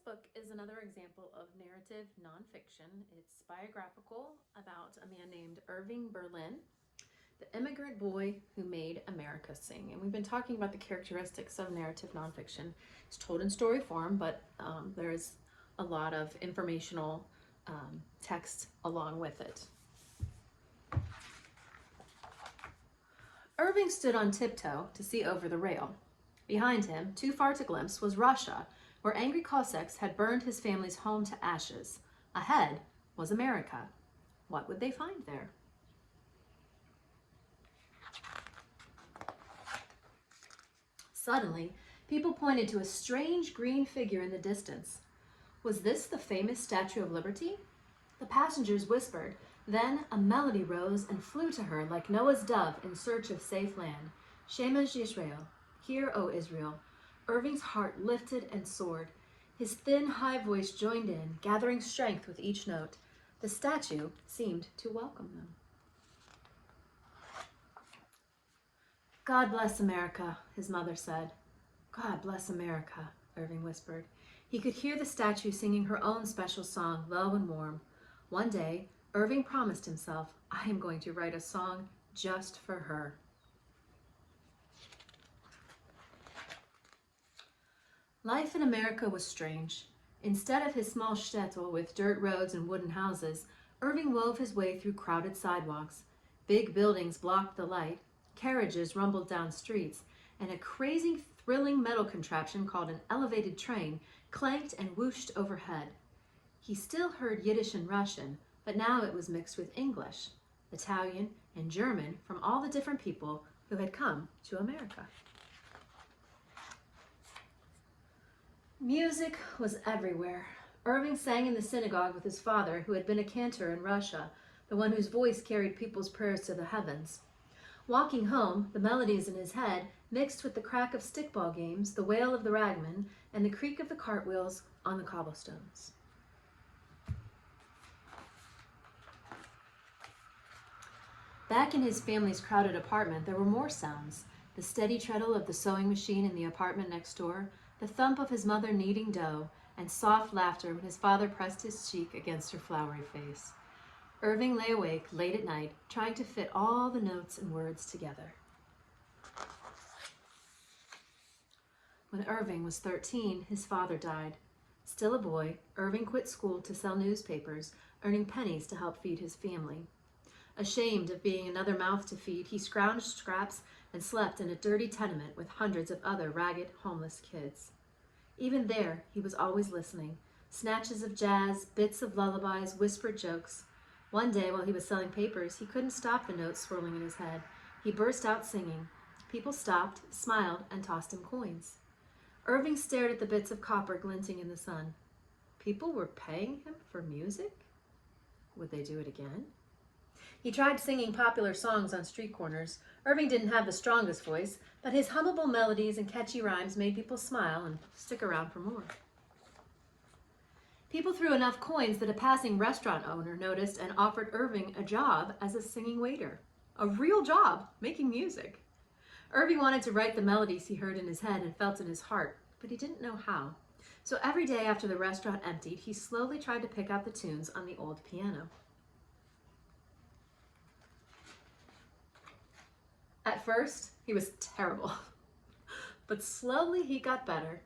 book is another example of narrative nonfiction. It's biographical about a man named Irving Berlin, the immigrant boy who made America sing. And we've been talking about the characteristics of narrative nonfiction. It's told in story form, but there's a lot of informational text along with it. Irving stood on tiptoe to see over the rail. Behind him, too far to glimpse, was Russia, where angry Cossacks had burned his family's home to ashes. Ahead was America. What would they find there? Suddenly, people pointed to a strange green figure in the distance. Was this the famous Statue of Liberty? The passengers whispered. Then a melody rose and flew to her like Noah's dove in search of safe land. Shema Yisrael, hear, O Israel. Irving's heart lifted and soared. His thin, high voice joined in, gathering strength with each note. The statue seemed to welcome them. God bless America, his mother said. God bless America, Irving whispered. He could hear the statue singing her own special song, low and warm. One day, Irving promised himself, I am going to write a song just for her. Life in America was strange. Instead of his small shtetl with dirt roads and wooden houses, Irving wove his way through crowded sidewalks. Big buildings blocked the light, carriages rumbled down streets, and a crazy, thrilling metal contraption called an elevated train clanked and whooshed overhead. He still heard Yiddish and Russian, but now it was mixed with English, Italian, and German from all the different people who had come to America. Music was everywhere. Irving sang in the synagogue with his father, who had been a cantor in Russia, the one whose voice carried people's prayers to the heavens. Walking home, the melodies in his head mixed with the crack of stickball games, the wail of the ragman, and the creak of the cartwheels on the cobblestones. Back in his family's crowded apartment, there were more sounds. The steady treadle of the sewing machine in the apartment next door, the thump of his mother kneading dough, and soft laughter when his father pressed his cheek against her floury face. Irving lay awake late at night, trying to fit all the notes and words together. When Irving was 13, his father died. Still a boy, Irving quit school to sell newspapers, earning pennies to help feed his family. Ashamed of being another mouth to feed, he scrounged scraps and slept in a dirty tenement with hundreds of other ragged, homeless kids. Even there, he was always listening. Snatches of jazz, bits of lullabies, whispered jokes. One day, while he was selling papers, he couldn't stop the notes swirling in his head. He burst out singing. People stopped, smiled, and tossed him coins. Irving stared at the bits of copper glinting in the sun. People were paying him for music? Would they do it again? He tried singing popular songs on street corners. Irving didn't have the strongest voice, but his hummable melodies and catchy rhymes made people smile and stick around for more. People threw enough coins that a passing restaurant owner noticed and offered Irving a job as a singing waiter. A real job, making music. Irving wanted to write the melodies he heard in his head and felt in his heart, but he didn't know how. So every day after the restaurant emptied, he slowly tried to pick out the tunes on the old piano. At first, he was terrible, but slowly he got better.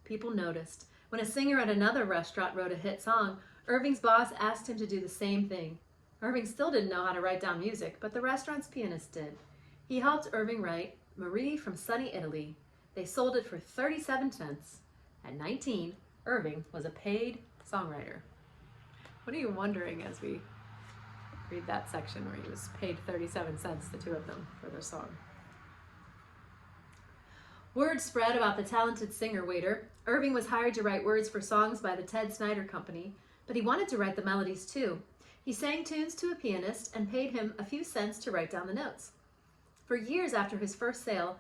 People noticed. When a singer at another restaurant wrote a hit song, Irving's boss asked him to do the same thing. Irving still didn't know how to write down music, but the restaurant's pianist did. He helped Irving write Marie from Sunny Italy. They sold it for 37 cents. At 19, Irving was a paid songwriter. What are you wondering as we read that section where he was paid 37 cents, the two of them, for their song? Word spread about the talented singer-waiter. Irving was hired to write words for songs by the Ted Snyder Company, but he wanted to write the melodies too. He sang tunes to a pianist and paid him a few cents to write down the notes. 4 years after his first sale,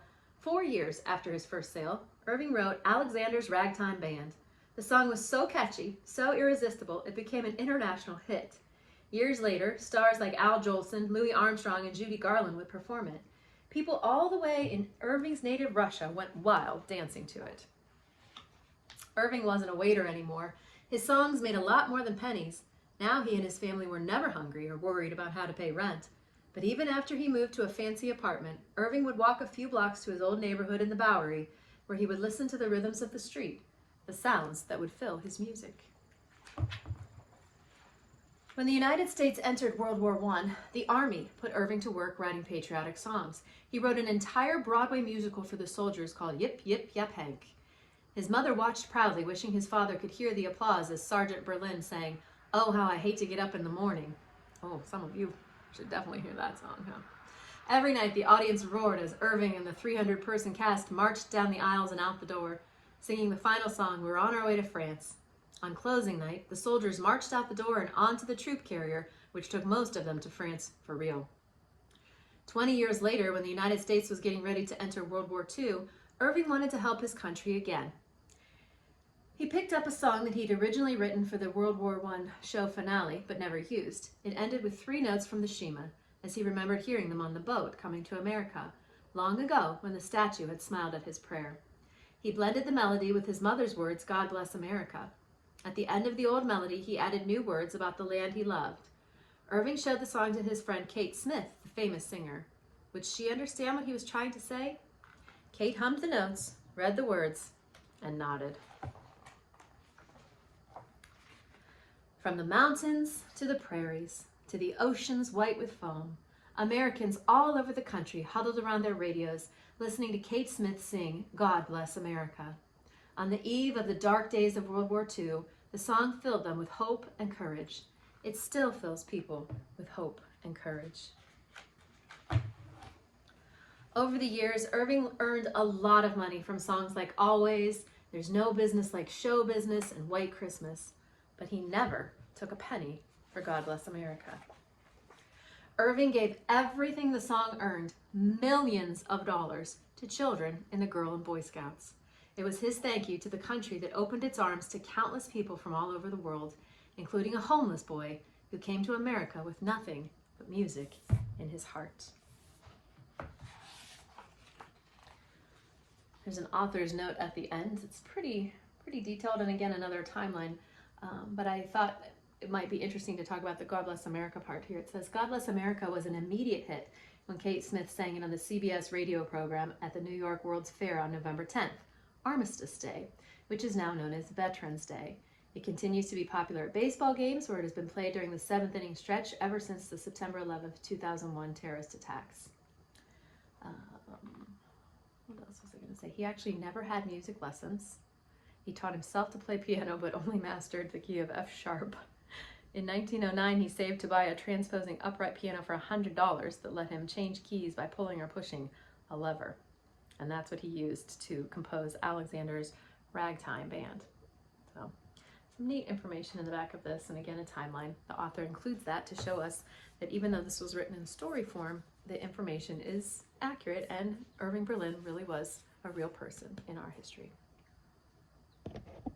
Irving wrote Alexander's Ragtime Band. The song was so catchy, so irresistible, it became an international hit. Years later, stars like Al Jolson, Louis Armstrong, and Judy Garland would perform it. People all the way in Irving's native Russia went wild dancing to it. Irving wasn't a waiter anymore. His songs made a lot more than pennies. Now he and his family were never hungry or worried about how to pay rent. But even after he moved to a fancy apartment, Irving would walk a few blocks to his old neighborhood in the Bowery, where he would listen to the rhythms of the street, the sounds that would fill his music. When the United States entered World War I, the Army put Irving to work writing patriotic songs. He wrote an entire Broadway musical for the soldiers called Yip, Yip, Yap, Hank. His mother watched proudly, wishing his father could hear the applause as Sergeant Berlin sang, "Oh, how I hate to get up in the morning." Oh, some of you should definitely hear that song, huh? Every night the audience roared as Irving and the 300-person cast marched down the aisles and out the door, singing the final song, "We're on our way to France." On closing night, the soldiers marched out the door and onto the troop carrier, which took most of them to France for real. 20 years later, when the United States was getting ready to enter World War II, Irving wanted to help his country again. He picked up a song that he'd originally written for the World War I show finale, but never used. It ended with 3 notes from the Shema, as he remembered hearing them on the boat coming to America, long ago when the statue had smiled at his prayer. He blended the melody with his mother's words, "God bless America." At the end of the old melody, he added new words about the land he loved. Irving showed the song to his friend Kate Smith, the famous singer. Would she understand what he was trying to say? Kate hummed the notes, read the words, and nodded. From the mountains to the prairies, to the oceans white with foam, Americans all over the country huddled around their radios, listening to Kate Smith sing, "God Bless America." On the eve of the dark days of World War II, the song filled them with hope and courage. It still fills people with hope and courage. Over the years, Irving earned a lot of money from songs like "Always," "There's No Business Like Show Business," and "White Christmas." But he never took a penny for "God Bless America." Irving gave everything the song earned, millions of dollars, to children in the Girl and Boy Scouts. It was his thank you to the country that opened its arms to countless people from all over the world, including a homeless boy who came to America with nothing but music in his heart. There's an author's note at the end. It's pretty detailed, and again, another timeline. But I thought it might be interesting to talk about the "God Bless America" part here. It says, "God Bless America" was an immediate hit when Kate Smith sang it on the CBS radio program at the New York World's Fair on November 10th, Armistice Day, which is now known as Veterans Day. It continues to be popular at baseball games, where it has been played during the 7th inning stretch ever since the September 11th, 2001 terrorist attacks. What else was I going to say? He actually never had music lessons. He taught himself to play piano, but only mastered the key of F sharp. In 1909, he saved to buy a transposing upright piano for $100 that let him change keys by pulling or pushing a lever. And that's what he used to compose Alexander's Ragtime Band. So, some neat information in the back of this, and again, a timeline. The author includes that to show us that even though this was written in story form, the information is accurate, and Irving Berlin really was a real person in our history.